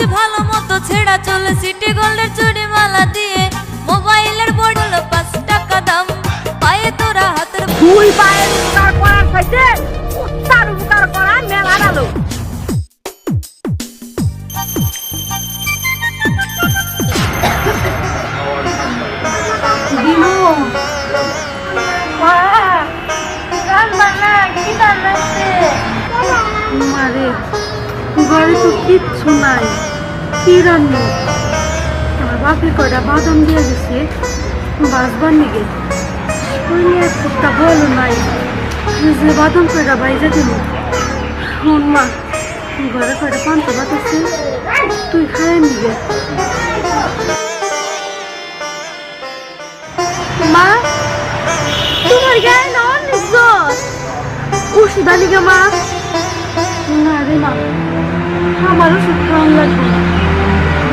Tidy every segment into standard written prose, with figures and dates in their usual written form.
পড়ছি ভালো মতো ছেঁড়া চলে সিটি গোল্ডের চুড়ি মালা দিয়ে মোবাইলের বড় 5 টাকা দাম পায়ে তোরা হাতের দুই পায়ের উপকার করার চাইতে উত্তার উপকার করা মেলা ভালো। দিনু মা গান বানা কি বানাচ্ছে মারে ঘরে তো কিচ্ছু নাই কি রান্না আমার বাপে কয়টা বাদাম দিয়ে গেছে বাসবার নিগে একটা বলো নাই যে বাদাম কয়টা বাইজা দিল শোন মা ঘরে কয়টা পান্তা ভাত আছে তুই খায় নিগে মা তোমার গায়ে না অনেক জ্বর ওষুধ আনি গে মা না রে মা আমার ওষুধ খাওয়ান লাগবে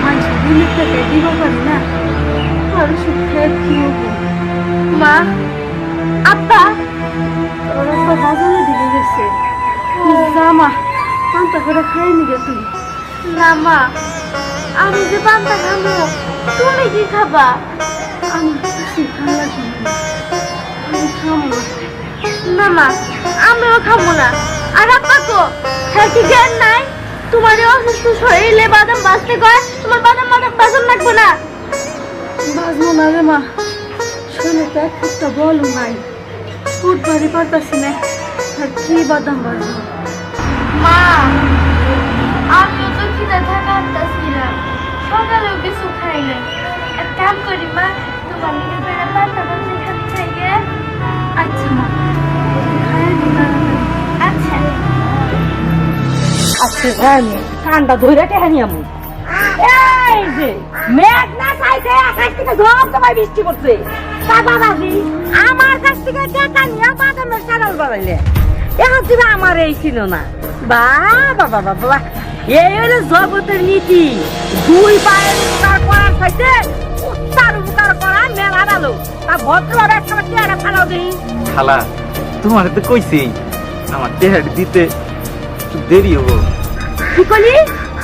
মানুষ দিনের থেকে দিব পারি না আর ওষুধ খেয়ে কি হবো মা আব্বা ওরা তো বাজারে দিকে গেছে যা মা পান্তা করে খাই নিগে তুই না মা আমি যে পান্তা খাবো তুমি কি খাবা আমি কিছু খাওয়া লাগবে আমি খাবো না মা আমিও খাবো না আর আব্বা তো হ্যাঁ কি জ্ঞান নাই তোমার অসুস্থ শরীরে বাদাম বাঁচতে কয় তোমার বাদাম বাদাম লাগবে না বাজবো না রে মা শরীরে তো একটা বল নাই ফুট বাড়ি পারতাছি না আর কি বাদাম বাজবো মা আমিও তো খিদে থাকা পারতাছিলাম সকালেও কিছু খাই না এক কাম করি মা তোমার লিগে বেড়া পান্তা ভাত খাবি খাই গে আচ্ছা মা খাই দিবা আচ্ছা আচ্ছা জানি কান্ডা ধইরা টেহানি আমু এই যে মেঘ না চাইতে আকাশ থেকে ধপ ধপাই বৃষ্টি করছে বাবা বাজি আমার কাছ থেকে টাকা নিয়ে বাদামের চারাল বাড়াইলে এখন তুমি আমার এই ছিল না বাবা বাবা বাবা এই হলো জগতের নীতি দুই পায়ের উপকার করার চাইতে উত্তার উপকার করা মেলা ভালো তা ভদ্রভাবে একটা চেহারা ফালাও দিই খালা তোমার তো কইছি আমার চেহারা দিতে একটু দেরি হবো কি করলি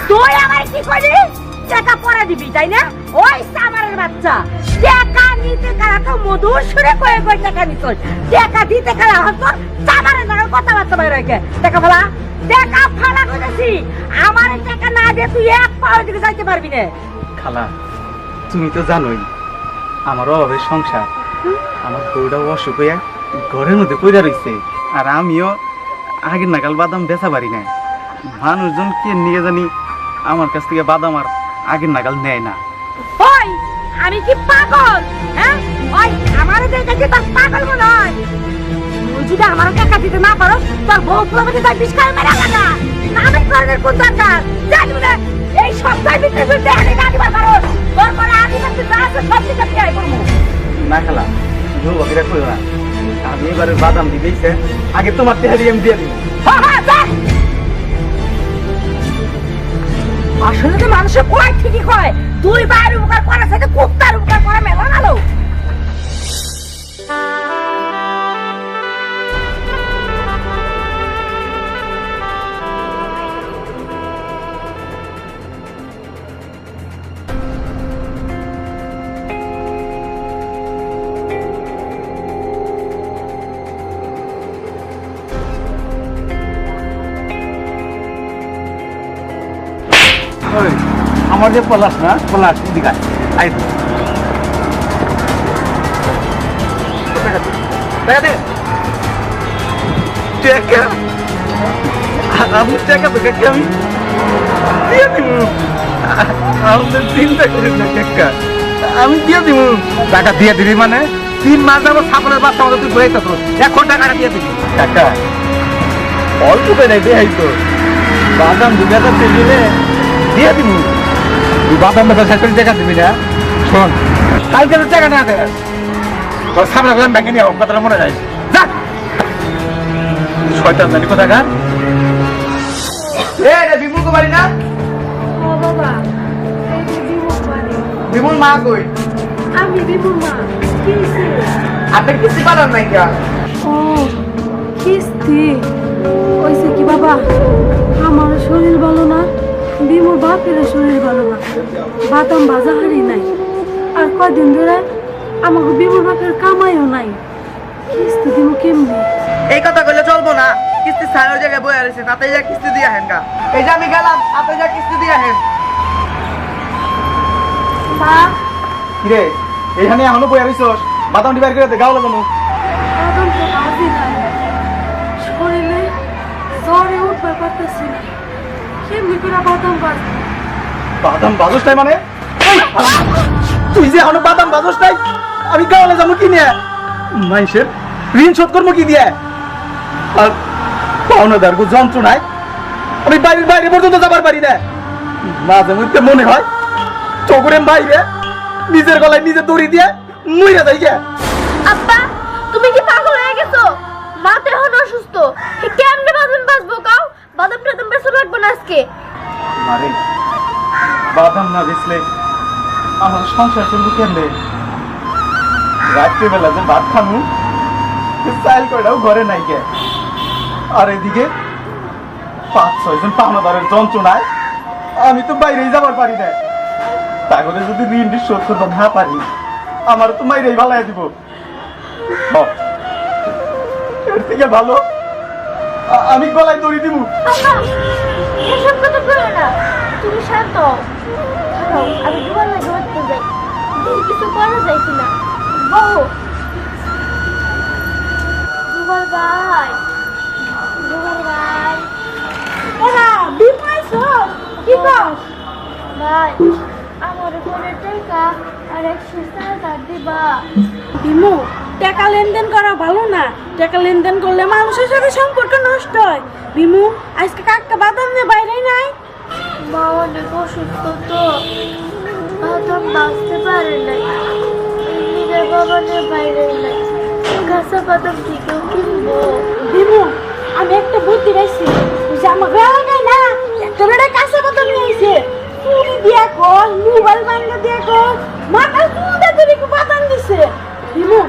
তুই আমার কি করলি টাকা পরে দিবি তাই না ওই সামারের বাচ্চা টাকা নিতে কারা তো মধুর সুরে কয়ে কয়ে টাকা নিত টাকা দিতে কারা হতো সামারের নামে কথাবার্তা বাইরে রেখে টাকা ফেলা টাকা ফালা করেছি আমার টাকা না দিয়ে তুই এক পাওয়ার দিকে যাইতে পারবি না খালা তুমি তো জানোই আমার অভাবের সংসার আমার বউটাও অসুখ হইয়া ঘরের মধ্যে পড়ে রয়েছে আর আমিও আগের নাগাল বাদাম বেচা পারি না মানুষজন কে নিয়ে জানি আমার কাছ থেকে বাদাম আর আগের নাগাল নেয় না ওই আমি কি পাগল হ্যাঁ ওই আমার দেখে কি তোর পাগল মনে হয় তুই যদি আমার টাকা দিতে না পারো তোর বউ প্রভৃতি তার বিষ খায় মেরা লাগা নামে করণের কোন দরকার জানি না এই সপ্তাহে ভিতরে ভিতরে আমি গাড়ি বার করো তোর পরে আমি কাছে যা আছে সব কিছু দিয়ে করবো না খালা বউ বাকিরা কইও না আমি এবারে বাদাম দিয়েছে আগে তোমার তেহারি আমি দিয়ে দিব হ্যাঁ হ্যাঁ দেখ আসলে তো মানুষের কয় ঠিকই কয় দুই বাইরের উপকার করার সাথে কুত্তার উপকার করা মেলা ভালো আমার যে পলাশ না পলাশ দিঘা আই আমি টাকা তো কাকে আমি দিয়ে দিব আমাদের চিন্তা করি না কাকা আমি দিয়ে দিব টাকা দিয়ে দিবি মানে 3 মাস যাবো সাপনের বাচ্চা আমাদের তুই ঘুরাই থাকো এখন টাকাটা দিয়ে দিবি কাকা অল্প করে দেয় তো বাদাম দুটাটা দিলে দিয়ে দিব তুই বাদাম বেচা শেষ করে টাকা দিবি না শোন কালকে তো টাকা না দেয় তোর সামনে ব্যাংকে নিয়ে কথাটা মনে যায় যা শয়তান জানি কোথাকার এটা বিপুল কুমারী না ও বাবা এই যে বিমল বাড়ি বিপুল মা কই আমি বিমল মা কি হইছে আপনার কিস্তি পালন নাই কে ও কিস্তি হইছে কি বাবা আমার শরীর ভালো না বিমুর বাপের শরীর ভালো না, বাদাম ভাজা হারি নাই। আর কয়দিন ধরে আমাকে বিমুর বাপের কামাইও নাই, কিস্তি দিব কেমনি? এই কথা কইলে চলবো না। কিস্তি ছাড়ার জায়গায় বই আরেছে, তাতে যা কিস্তি দিয়ে আহেন গা। এই যে আমি গেলাম, আপনি যা কিস্তি দিয়ে আহেন। মা, কিরে এখানে এখনো বই আরিছস? বাদাম ডিবার করে গাও লাগানো। বাদাম তো ভাজি নাই, শরীরে জ্বরে উঠবে পারতেছি না, কেমনি করে বাদাম ভাজ? বাদাম বাজস নাই মানে? তুই যে এখনো বাদাম বাজস নাই, আমি গাওয়ালে যাবো কি নিয়ে? মাইসের ঋণ শোধ করবো কি দিয়ে? আর পাওনাদার যন্ত্রণায় আমি বাইরের বাইরে পর্যন্ত যাবার পারি না। মাঝে মধ্যে মনে হয় চোখের বাইরে নিজের গলায় নিজে দড়ি দিয়ে মরে যাই গে। আব্বা, তুমি কি পাগল হয়ে গেছো? মা তো এখন অসুস্থ, কেমনে বাদাম বাজবো কাও? বাদাম টাদাম বেসন রাখবো না আজকে। আরে বাদাম না বেচলে আমার সংসার চলবে কেমনে? রাত্রিবেলা যে ভাত খামু চাল কয়টাও ঘরে নাই গে। আর এদিকে 5-6 জন পাওনাদারের যন্ত্রণায় আমি তো বাইরেই যাবার পারি না। তাহলে যদি ঋণটি শোধ করতে না পারি, আমার তো মাইরেই ভালাই দিব। এর থেকে ভালো আমি গলায় দড়ি দিব। আব্বা, এসব কথা বলো না, তুমি শান্ত হও। খাও, আমি দুবার লাগে উঠতে যাই, কিছু করা যাইছি না। বউ, দুবার ভাই, দুবার ভাই, এরা বিপাইছো কি কস? ভাই, আমার উপরে টাকা আর 100 দিবা। বিমু, টাকা লেনদেন করা ভালো না, টাকা লেনদেন করলে মানুষের সাথে সম্পর্ক নষ্ট হয়। বিমু, আজকে কাকটা বাদাম নিয়ে বাইরে নাই। মা অনেক অসুস্থ তো, বাদাম বাঁচতে পারে নাই, নিজের বাবা নিয়ে বাইরে নাই, কাঁচা বাদাম থেকেও কিনবো। বিমু, আমি একটা বুদ্ধি পাইছি, যে আমার এলাকায় না একটা বেড়ে কাঁচা বাদাম নিয়ে আইছে, চুরি দিয়া কর, মোবাইল বাংলা দিয়া কর, মাথায় চুলটা ধরে বাদাম দিছে। বিমু,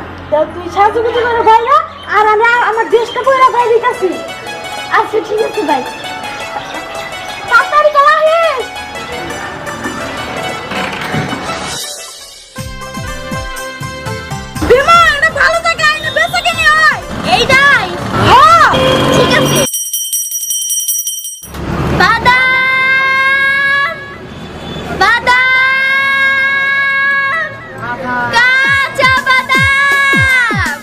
তুই সাজুগুজি করে ভাইয়া, আর আমি আমার দেশটা পয়লা বাইরে কাছি। আচ্ছা ঠিক আছে ভাই, তাড়াতাড়ি চলে আসিস। বিমু, এটা ভালো জায়গা আইনে বেঁচে কিনে হয় এইটাই। হ্যাঁ ঠিক আছে। বাদাম, বাদাম, কাঁচা বাদাম।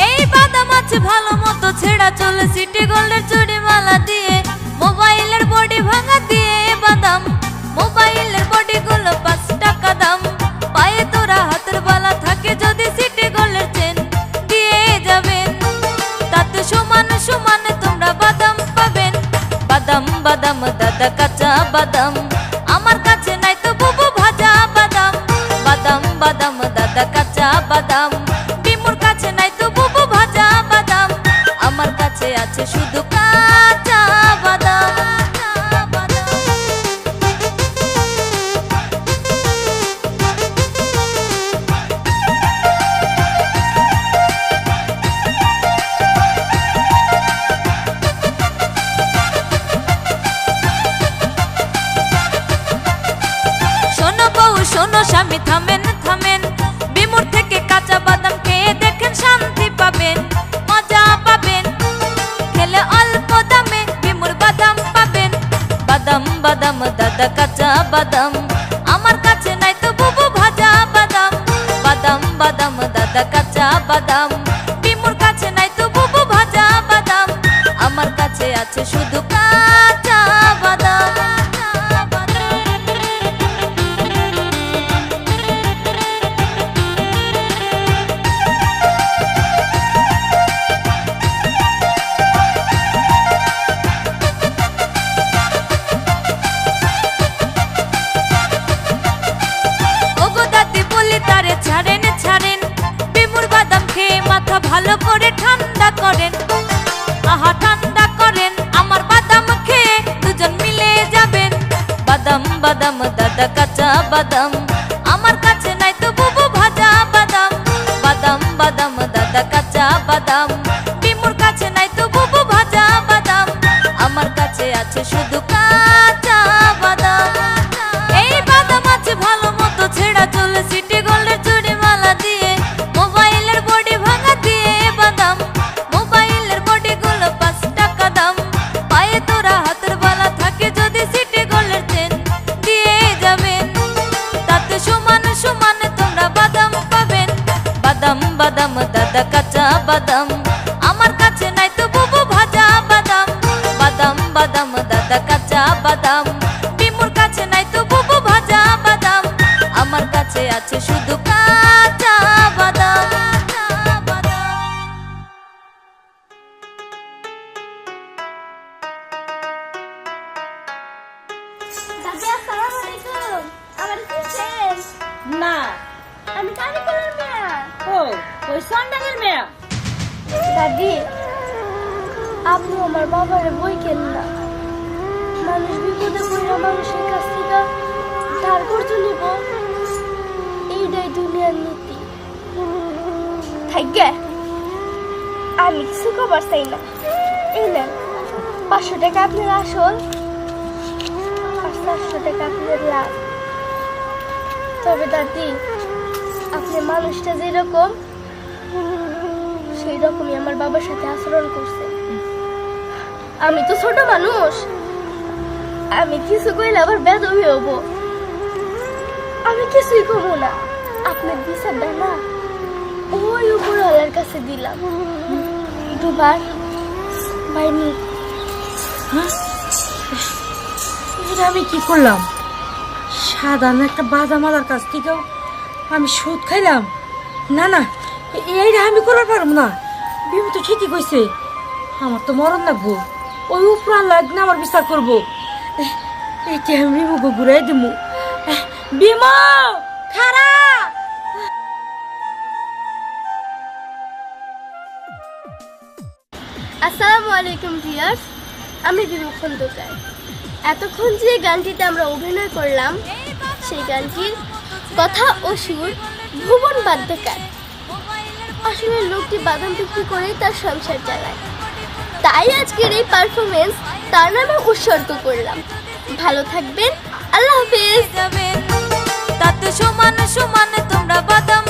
এই বাদাম আছে ভালো মতো ছেঁড়া চলে সিটি গোল্ডের চুড়ি মালা দিয়ে, মোবাইলের বডি ভাঙা দিয়ে বাদাম, মোবাইলের বডি গুলো 5 টাকা দাম। পায়ে তোরা হাতের বালা থাকে যদি সিটি গোল্ডের চেন দিয়ে যাবেন, তাতে সমান সমান তোমরা বাদাম পাবেন। বাদাম বাদাম দাদা কাঁচা বাদাম, আমার কাছে নাই তো বুবু ভাজা বাদাম। বাদাম বাদাম দাদা কাঁচা বাদাম, বিমুর কাছে নাই তো বুবু ভাজা বাদাম, আমার কাছে আছে শুধু কাঁচা বাদাম। শোনো বউ শোনো স্বামী, থামেন থামেন, বিমুর থেকে কাঁচা বাদাম খেয়ে দেখেন শান্তি পাবেন, মজা পাবেন, খেলে অল্প দামে বিমুর বাদাম পাবেন। বাদাম বাদাম দাদা কাঁচা বাদাম, আমার কাছে নাই তো বুবু ভাজা বাদাম। বাদাম বাদাম দাদা কাঁচা বাদাম, বিমুর কাছে নাই তো বুবু ভাজা বাদাম, আমার কাছে আছে শুধু কাঁচা বাদাম। ওগো দাদি বলি তারে ছাড়েন ছাড়েন, বিমুর বাদাম খেয়ে মাথা ভালো করে ঠান্ডা করেন। আহা ঠান্ডা করেন, আমার বাদাম খেয়ে দুজন মিলে যাবেন। বাদাম বাদাম দাদা কাঁচা বাদাম, আমার কাছে নাই তো বুবু ভাজা বাদাম। বাদাম বাদাম দাদা কাঁচা বাদাম, বিমুর কাছে নাই আমি কারিকুলার মেয়া। ও ওই সন্ডালের মেয়া। দাদি, আপনি আমার বাবারে বই কেন না। মানুষ বিপদে পড়লে মানুষের কাছ থেকে ধার করতে নিব, এইটাই দুনিয়ার নীতি। থাকবে, আমি কিছু খবর চাই না। এই নেন 500 টাকা আপনার আসল আর 400 টাকা আপনার লাভ। তবে দাদি, আপনি মানুষটা যেরকম সেই রকমই আমার বাবার সাথে আচরণ করছে। আমি তো ছোট মানুষ, আমি কিছু কইলে আবার বেদবি হব। আমি কিছুই কমু না, আপনার বিচারটা না ওই উপরওয়ালার কাছে দিলাম। দুবার বাইনি। এটা আমি কি করলাম? সাধারণ একটা বাদামালার কাছ থেকেও আমি সুদ খাইলাম? না না, এইটা আমি করার পারবো না। বিমু তো ঠিকই কইছে, আমার তো মরণ লাগবো। ওই উপরান লাগনা আমার বিচার করবো। এইটা আমি বিমুকে ঘুরাই দিব। বিমু খারা। আসসালামু আলাইকুম ভিউয়ার্স, আমি বিমু খন্দকার। এতক্ষণ যে গানটিতে আমরা অভিনয় করলাম সেই গানটির কথা ও সুর ভুবন বাদ্যকার। আসলে লোকটি বাদাম বিক্রি করেই তার সংসার চালায়, তাই আজকের এই পারফরমেন্স তার নামে উৎসর্গ করলাম। ভালো থাকবেন, আল্লাহ হাফেজ। যাবেন তাতে সমান সমান তোমরা বাদাম